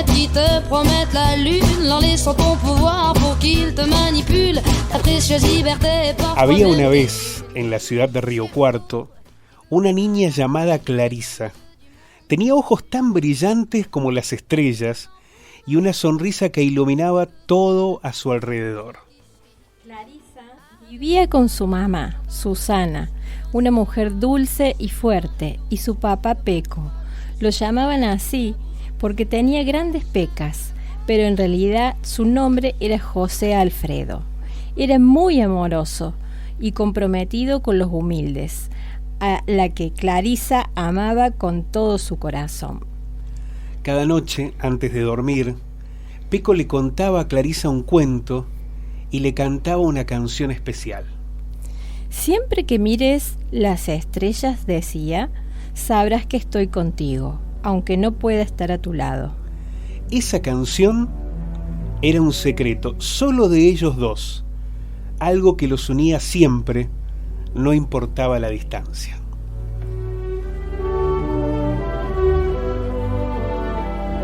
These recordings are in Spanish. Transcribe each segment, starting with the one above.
fenêtres qui te promettent la lune, leur laissant ton pouvoir pour qu'ils te manipulent. Ta précieuse liberté parfois. Había una vez, en la ciudad de Río Cuarto, una niña llamada Clarisa. Tenía ojos tan brillantes como las estrellas y una sonrisa que iluminaba todo a su alrededor. Clarisa vivía con su mamá, Susana, una mujer dulce y fuerte, y su papá Peco. Lo llamaban así porque tenía grandes pecas, pero en realidad su nombre era José Alfredo. Era muy amoroso y comprometido con los humildes, a la que Clarisa amaba con todo su corazón. Cada noche, antes de dormir, Peco le contaba a Clarisa un cuento y le cantaba una canción especial. Siempre que mires las estrellas, decía, sabrás que estoy contigo, aunque no pueda estar a tu lado. Esa canción era un secreto solo de ellos dos, algo que los unía siempre, no importaba la distancia.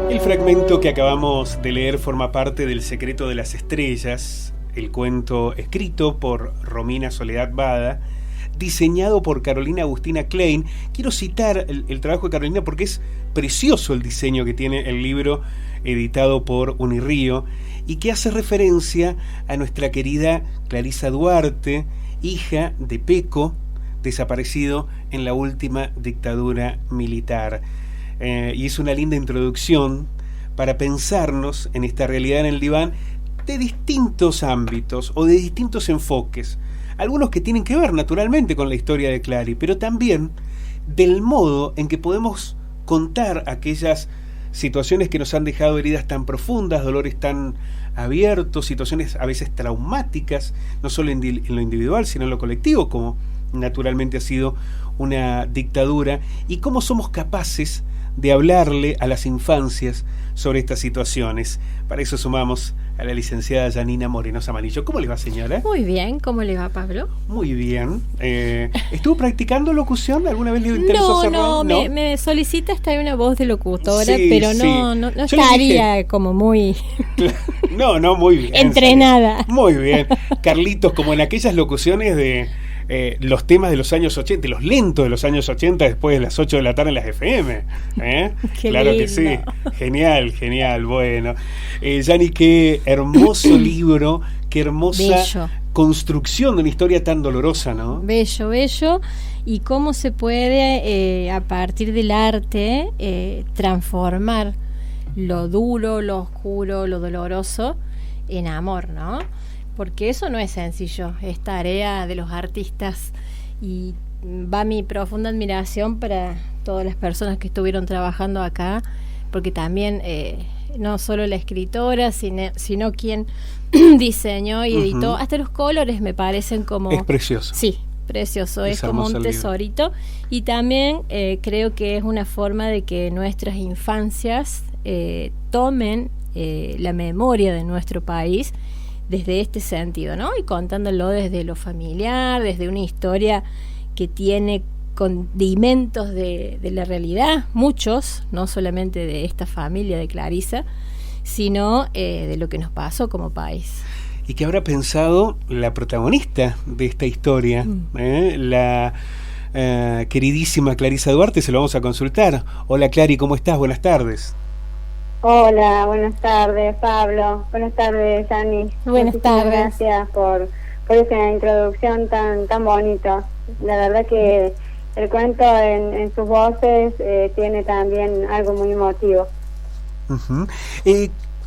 El fragmento que acabamos de leer forma parte del Secreto de las Estrellas, el cuento escrito por Romina Soledad Bada, diseñado por Carolina Agustina Klein. Quiero citar el trabajo de Carolina porque es precioso el diseño que tiene el libro editado por Unirrío y que hace referencia a nuestra querida Clarisa Duarte, hija de Peco, desaparecido en la última dictadura militar. Y es una linda introducción para pensarnos en esta realidad en el diván de distintos ámbitos o de distintos enfoques, algunos que tienen que ver naturalmente con la historia de Clary, pero también del modo en que podemos contar aquellas situaciones que nos han dejado heridas tan profundas, dolores tan abiertos, situaciones a veces traumáticas, no solo en lo individual, sino en lo colectivo, como naturalmente ha sido una dictadura, y cómo somos capaces de hablarle a las infancias sobre estas situaciones. Para eso sumamos a la licenciada Janina Morenosa Manillo. ¿Cómo le va, señora? Muy bien, ¿cómo le va, Pablo? Muy bien. ¿Estuvo practicando locución? ¿Alguna vez le interesó hacerlo? No, me solicita estar una voz de locutora, sí, pero no estaría como muy... No, muy bien. entrenada. Muy bien. Carlitos, como en aquellas locuciones de los temas de los años 80, los lentos de los años 80 después de las 8 de la tarde en las FM. Claro lindo. Que sí. Genial. Bueno. Yani, qué hermoso libro, qué hermosa bello. Construcción de una historia tan dolorosa, ¿no? Bello. Y cómo se puede, a partir del arte, transformar lo duro, lo oscuro, lo doloroso en amor, ¿no? Porque eso no es sencillo, es tarea de los artistas y va mi profunda admiración para todas las personas que estuvieron trabajando acá, porque también no solo la escritora, sino quien diseñó y editó, hasta los colores me parecen como... Es precioso. Sí, precioso, es como un tesorito y también creo que es una forma de que nuestras infancias tomen la memoria de nuestro país desde este sentido, ¿no? Y contándolo desde lo familiar, desde una historia que tiene condimentos de la realidad, muchos, no solamente de esta familia de Clarisa, sino de lo que nos pasó como país. ¿Y qué habrá pensado la protagonista de esta historia? La queridísima Clarisa Duarte, se lo vamos a consultar. Hola, Clary, ¿cómo estás? Buenas tardes. Hola, buenas tardes, Pablo. Buenas tardes, Jani. Buenas tardes. Gracias por esa introducción tan bonita. La verdad que el cuento en sus voces tiene también algo muy emotivo.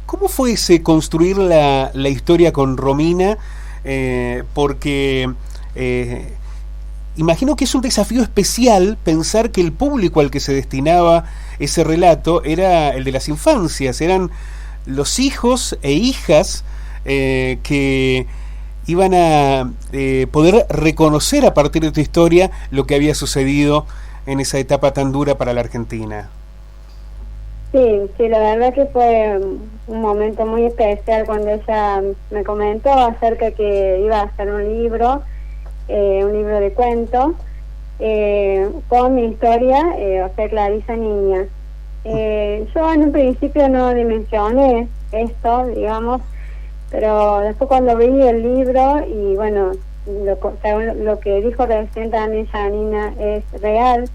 ¿Cómo fue ese construir la historia con Romina? Porque imagino que es un desafío especial pensar que el público al que se destinaba ese relato era el de las infancias, eran los hijos e hijas que iban a poder reconocer a partir de tu historia lo que había sucedido en esa etapa tan dura para la Argentina. Sí, la verdad que fue un momento muy especial cuando ella me comentó acerca que iba a hacer un libro de cuentos, con mi historia, o sea, Clarisa niña. Yo en un principio no dimensioné esto, digamos, pero después cuando vi el libro y bueno, según lo que dijo recién también Janina es real,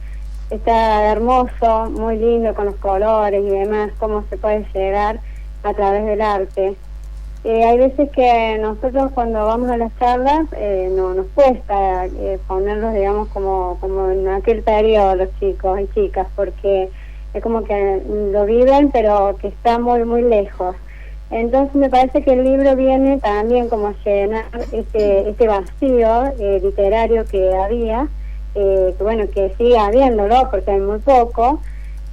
está hermoso, muy lindo con los colores y demás, cómo se puede llegar a través del arte. Hay veces que nosotros cuando vamos a las charlas no nos cuesta ponernos, digamos, como en aquel periodo los chicos y chicas, porque es como que lo viven, pero que está muy, muy lejos. Entonces me parece que el libro viene también como a llenar este vacío literario que había, que bueno, que sigue habiéndolo, porque hay muy poco,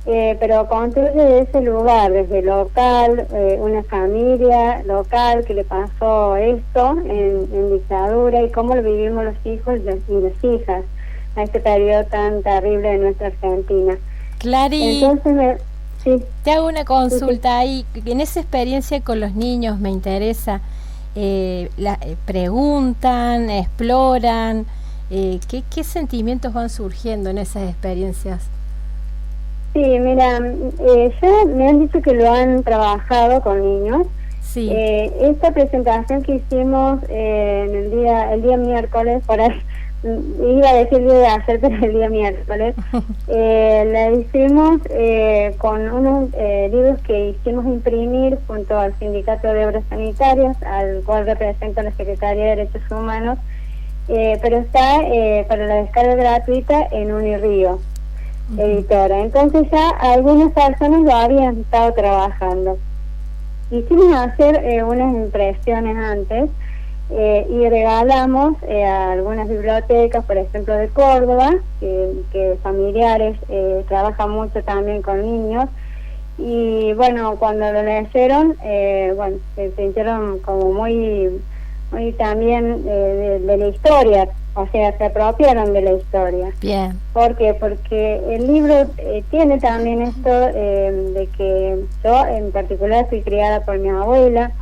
pero construye de ese lugar, desde local, una familia local que le pasó esto en dictadura y cómo lo vivimos los hijos y las hijas a este periodo tan terrible de nuestra Argentina. Clary, entonces sí. Te hago una consulta ahí. En esa experiencia con los niños me interesa, preguntan, exploran, ¿qué sentimientos van surgiendo en esas experiencias? Sí, mira, ya me han dicho que lo han trabajado con niños. Sí. Esta presentación que hicimos el día miércoles, por ahí, iba a decir día de ayer, pero el día miércoles, la hicimos con unos libros que hicimos imprimir junto al Sindicato de Obras Sanitarias, al cual representa la Secretaría de Derechos Humanos, pero está para la descarga gratuita en Unirío, editora. Entonces ya algunas personas lo habían estado trabajando. Hicimos hacer unas impresiones antes y regalamos a algunas bibliotecas, por ejemplo de Córdoba, que familiares trabajan mucho también con niños, y bueno, cuando lo leyeron, bueno, se sintieron como muy también de la historia, o sea, se apropiaron de la historia. Bien. ¿Por qué? Porque el libro tiene también esto de que yo en particular fui criada por mi abuela,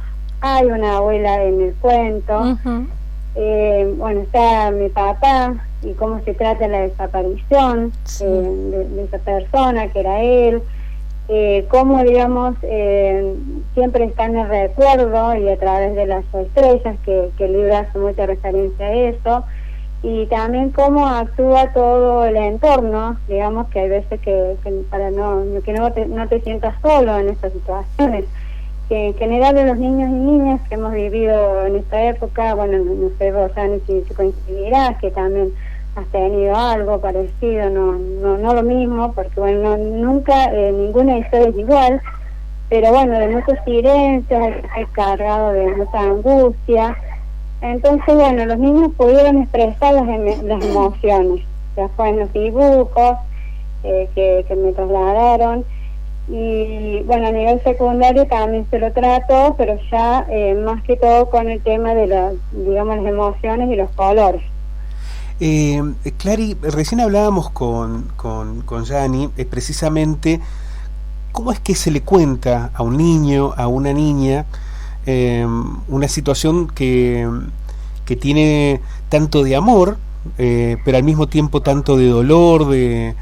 hay una abuela en el cuento, bueno, está mi papá y cómo se trata la desaparición de esa persona que era él, cómo, digamos, siempre está en el recuerdo y a través de las estrellas, que el libro hace mucha referencia a eso, y también cómo actúa todo el entorno, digamos, que hay veces que para no te sientas solo en estas situaciones, que en general de los niños y niñas que hemos vivido en esta época, bueno, no sé vos, Ani, si coincidirás, que también has tenido algo parecido, no lo mismo, porque bueno, nunca ninguna historia es igual, pero bueno, de muchos silencios, hay cargado de mucha angustia. Entonces, bueno, los niños pudieron expresar las emociones, ya fue en los dibujos que me trasladaron, y bueno, a nivel secundario también se lo trató, pero ya más que todo con el tema de las emociones y los colores. Clary, recién hablábamos con Yani, precisamente cómo es que se le cuenta a un niño, a una niña, una situación que tiene tanto de amor, pero al mismo tiempo tanto de dolor, de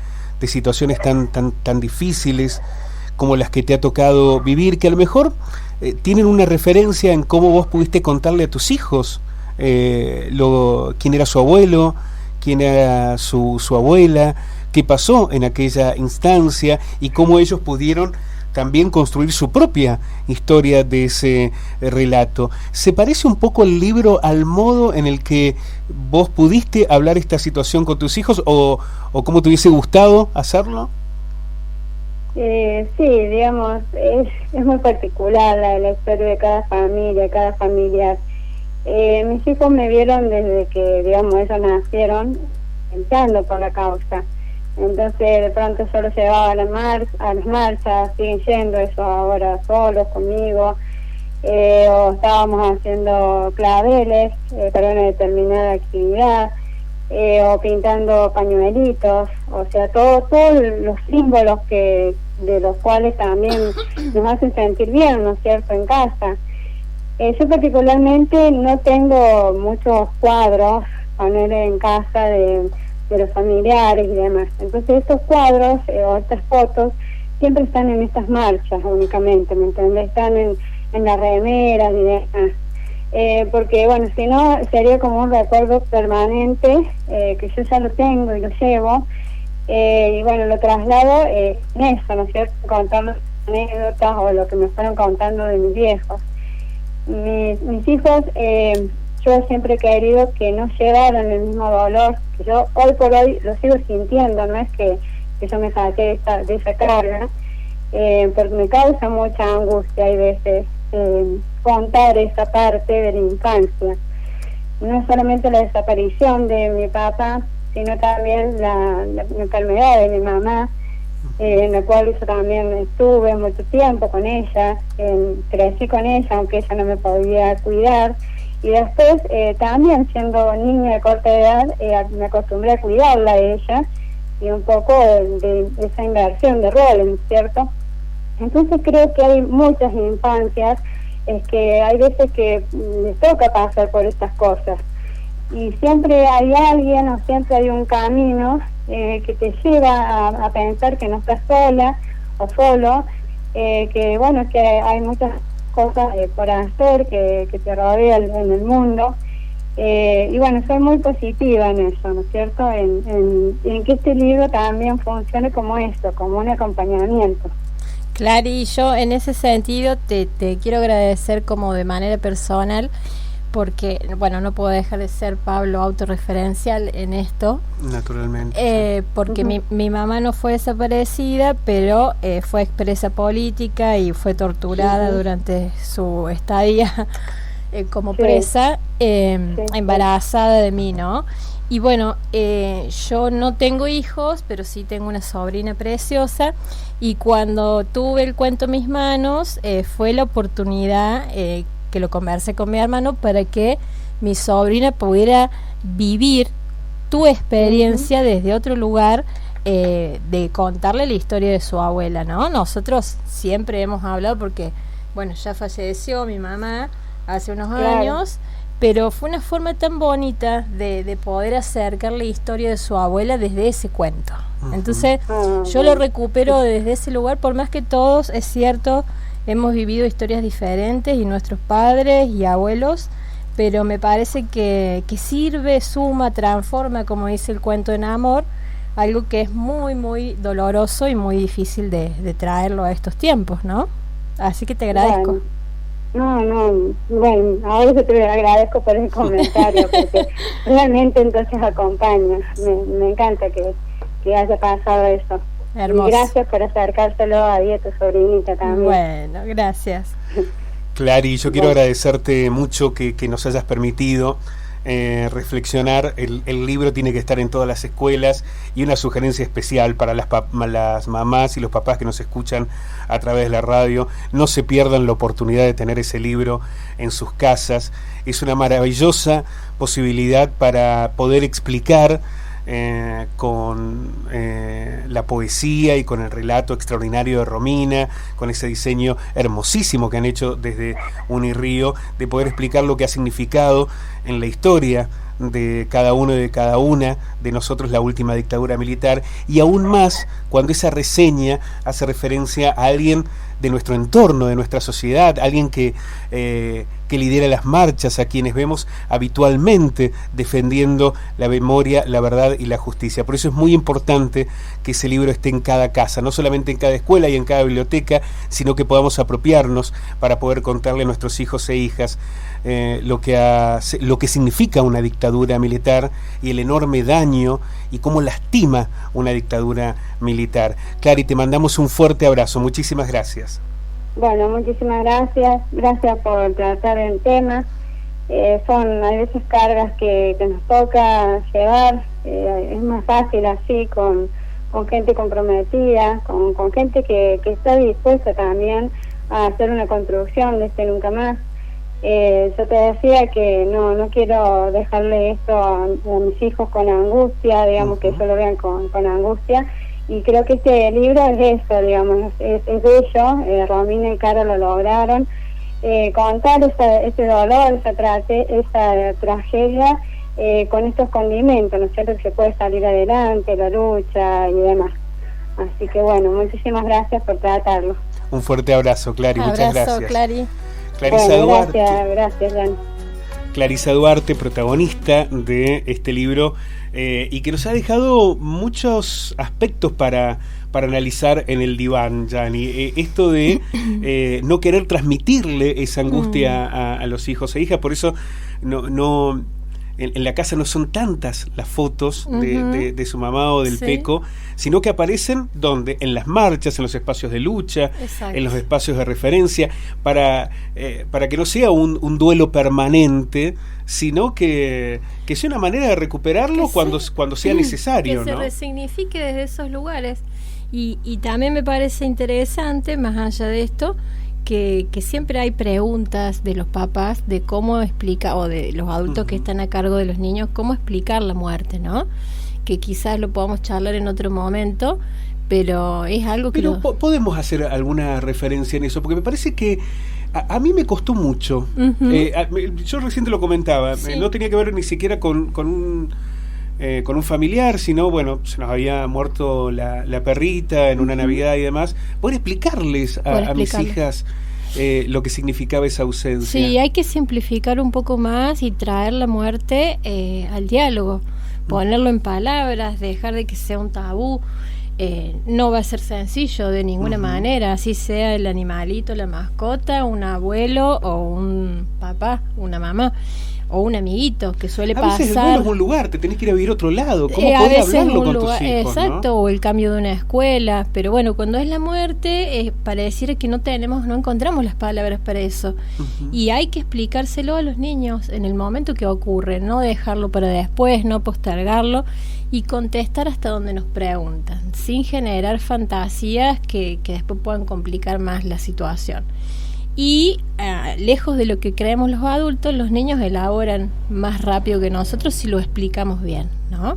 situaciones tan difíciles como las que te ha tocado vivir, que a lo mejor tienen una referencia en cómo vos pudiste contarle a tus hijos quién era su abuelo, quién era su abuela, qué pasó en aquella instancia y cómo ellos pudieron también construir su propia historia de ese relato. ¿Se parece un poco el libro al modo en el que vos pudiste hablar esta situación con tus hijos o cómo te hubiese gustado hacerlo? Sí, digamos, es muy particular la historia de cada familia, cada familiar. Mis hijos me vieron desde que, digamos, ellos nacieron luchando por la causa. Entonces, de pronto yo los llevaba a las marchas, siguen yendo eso ahora solos conmigo, o estábamos haciendo claveles para una determinada actividad, o pintando pañuelitos, o sea, todos los símbolos de los cuales también nos hacen sentir bien, ¿no es cierto?, en casa. Yo particularmente no tengo muchos cuadros poner en casa de los familiares y demás. Entonces estos cuadros o estas fotos siempre están en estas marchas únicamente, ¿me entendés? Están en las remeras y demás. Porque bueno, si no sería como un recuerdo permanente, que yo ya lo tengo y lo llevo, y bueno, lo traslado en eso, ¿no es cierto? Contando anécdotas o lo que me fueron contando de mis viejos. Mis hijos, yo siempre he querido que no llevaran el mismo dolor, que yo hoy por hoy lo sigo sintiendo, no es que yo me saqué de esa carga, porque me causa mucha angustia hay veces contar esa parte de la infancia. No solamente la desaparición de mi papá, sino también la enfermedad de mi mamá, en la cual yo también estuve mucho tiempo con ella, crecí con ella, aunque ella no me podía cuidar, y después también siendo niña de corta edad, me acostumbré a cuidarla a ella, y un poco de esa inversión de roles, ¿cierto? Entonces creo que hay muchas infancias, es que hay veces que les toca pasar por estas cosas, y siempre hay alguien o siempre hay un camino que te lleva a pensar que no estás sola o solo, que bueno, que hay muchas cosas por hacer, que te rodean en el mundo, y bueno, soy muy positiva en eso, ¿no es cierto? En que este libro también funcione como esto, como un acompañamiento. Clary, yo en ese sentido te quiero agradecer como de manera personal, porque, bueno, no puedo dejar de ser, Pablo, autorreferencial en esto. Naturalmente. Porque mi mamá no fue desaparecida, pero fue expresa política y fue torturada durante su estadía como presa, embarazada de mí, ¿no? Y bueno, yo no tengo hijos, pero sí tengo una sobrina preciosa, y cuando tuve el cuento en mis manos, fue la oportunidad que lo conversé con mi hermano para que mi sobrina pudiera vivir tu experiencia desde otro lugar, de contarle la historia de su abuela, ¿no? Nosotros siempre hemos hablado porque, bueno, ya falleció mi mamá hace unos años, pero fue una forma tan bonita de poder acercar la historia de su abuela desde ese cuento. Entonces, yo lo recupero desde ese lugar, por más que todos, es cierto, hemos vivido historias diferentes y nuestros padres y abuelos, pero me parece que sirve, suma, transforma, como dice el cuento en amor, algo que es muy, muy doloroso y muy difícil de traerlo a estos tiempos, ¿no? Así que te agradezco. Bueno, ahora yo te agradezco por el comentario, porque realmente entonces acompaña. Me encanta que haya pasado eso. Hermoso. Y gracias por acercárselo a tu sobrinita también. Bueno, gracias. Clary, yo quiero agradecerte mucho que nos hayas permitido reflexionar. El libro tiene que estar en todas las escuelas, y una sugerencia especial para las mamás y los papás que nos escuchan a través de la radio: no se pierdan la oportunidad de tener ese libro en sus casas. Es una maravillosa posibilidad para poder explicar con la poesía y con el relato extraordinario de Romina, con ese diseño hermosísimo que han hecho desde Unirío, de poder explicar lo que ha significado en la historia de cada uno y de cada una de nosotros la última dictadura militar, y aún más cuando esa reseña hace referencia a alguien de nuestro entorno, de nuestra sociedad, alguien que lidera las marchas, a quienes vemos habitualmente defendiendo la memoria, la verdad y la justicia. Por eso es muy importante que ese libro esté en cada casa, no solamente en cada escuela y en cada biblioteca, sino que podamos apropiarnos para poder contarle a nuestros hijos e hijas lo que significa una dictadura militar y el enorme daño y cómo lastima una dictadura militar. Clary, te mandamos un fuerte abrazo. Muchísimas gracias. Bueno, muchísimas gracias. Gracias por tratar el tema. Son a veces cargas que nos toca llevar. Es más fácil así con gente comprometida, con gente que está dispuesta también a hacer una construcción de este nunca más. Yo te decía que no quiero dejarle esto a mis hijos con angustia, digamos, que ellos lo vean con angustia, y creo que este libro es eso, digamos, es bello. Romina y Caro lo lograron, contar ese dolor, esa tragedia con estos condimentos, ¿no es cierto?, que se puede salir adelante, la lucha y demás. Así que bueno, muchísimas gracias por tratarlo. Un fuerte abrazo, Clary, muchas gracias. Clary. Clarisa Duarte. Gracias, Jan. Clarisa Duarte, protagonista de este libro, y que nos ha dejado muchos aspectos para analizar en el diván, Yani. Esto de no querer transmitirle esa angustia a los hijos e hijas, por eso no en la casa no son tantas las fotos de su mamá o del Peco, sino que aparecen ¿dónde? En las marchas, en los espacios de lucha, en los espacios de referencia, para que no sea un duelo permanente, sino que sea una manera de recuperarlo cuando sea necesario, que se resignifique desde esos lugares. Y también me parece interesante, más allá de esto, que siempre hay preguntas de los papás de cómo explica, o de los adultos que están a cargo de los niños, cómo explicar la muerte, ¿no? Que quizás lo podamos charlar en otro momento, pero es algo que... Pero podemos hacer alguna referencia en eso, porque me parece que a mí me costó mucho. Yo recién te lo comentaba, no tenía que ver ni siquiera con un familiar, sino, bueno, se nos había muerto la perrita en una Navidad y demás. Poder explicarles a mis hijas lo que significaba esa ausencia. Sí, hay que simplificar un poco más y traer la muerte al diálogo, ponerlo en palabras, dejar de que sea un tabú. No va a ser sencillo de ninguna manera, así sea el animalito, la mascota, un abuelo o un papá, una mamá o un amiguito, que suele pasar. A veces el duelo es un lugar, te tenés que ir a vivir a otro lado. ¿Cómo podés hablarlo con tus hijos? Exacto, ¿no? O el cambio de una escuela. Pero bueno, cuando es la muerte, pareciera que no encontramos las palabras para eso. Y hay que explicárselo a los niños en el momento que ocurre, no dejarlo para después, no postergarlo, y contestar hasta donde nos preguntan, sin generar fantasías que después puedan complicar más la situación. Y lejos de lo que creemos los adultos, los niños elaboran más rápido que nosotros si lo explicamos bien, ¿no?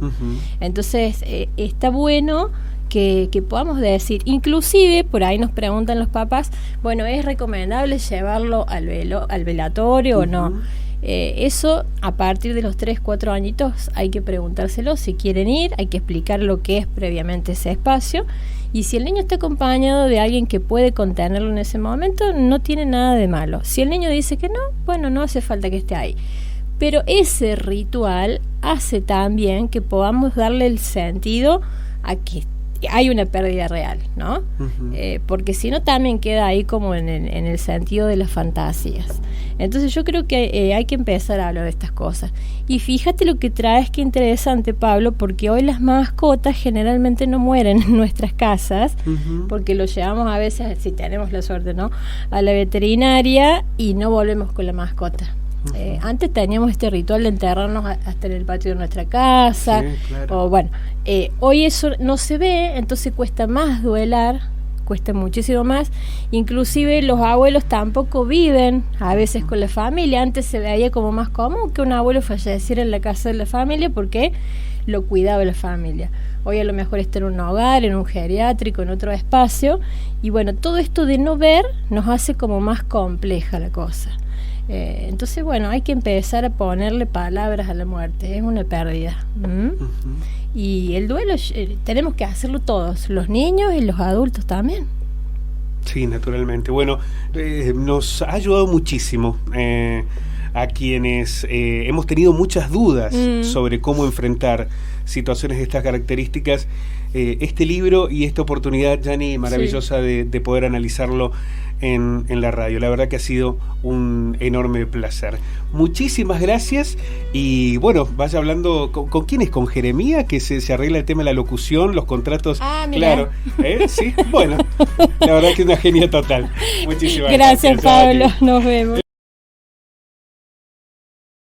Entonces está bueno que podamos decir, inclusive por ahí nos preguntan los papás, bueno, ¿es recomendable llevarlo al velatorio o no? Eso a partir de los 3-4 añitos hay que preguntárselo si quieren ir, hay que explicar lo que es previamente ese espacio, y si el niño está acompañado de alguien que puede contenerlo en ese momento, no tiene nada de malo. Si el niño dice que no, bueno, no hace falta que esté ahí, pero ese ritual hace también que podamos darle el sentido a que hay una pérdida real, ¿no? Porque si no también queda ahí como en el sentido de las fantasías. Entonces yo creo que hay que empezar a hablar de estas cosas. Y fíjate lo que traes, qué interesante, Pablo, porque hoy las mascotas generalmente no mueren en nuestras casas, porque lo llevamos a veces, si tenemos la suerte, ¿no?, a la veterinaria y no volvemos con la mascota. Antes teníamos este ritual de enterrarnos hasta en el patio de nuestra casa, o bueno, hoy eso no se ve, entonces cuesta más duelar, cuesta muchísimo más. Inclusive los abuelos tampoco viven a veces con la familia. Antes se veía como más común que un abuelo falleciera en la casa de la familia porque lo cuidaba la familia. Hoy a lo mejor está en un hogar, en un geriátrico, en otro espacio, y bueno, todo esto de no ver nos hace como más compleja la cosa. Entonces, bueno, hay que empezar a ponerle palabras a la muerte, es una pérdida. Y el duelo tenemos que hacerlo todos, los niños y los adultos también. Sí, naturalmente. Bueno, nos ha ayudado muchísimo a quienes hemos tenido muchas dudas sobre cómo enfrentar situaciones de estas características. Este libro y esta oportunidad, Yani, maravillosa de poder analizarlo en la radio. La verdad que ha sido un enorme placer. Muchísimas gracias. Y bueno, vaya hablando con quién es, con Jeremía, que se arregla el tema de la locución, los contratos. Claro. Sí, bueno, la verdad que es una genia total. Muchísimas gracias. Gracias, Pablo. Nos vemos.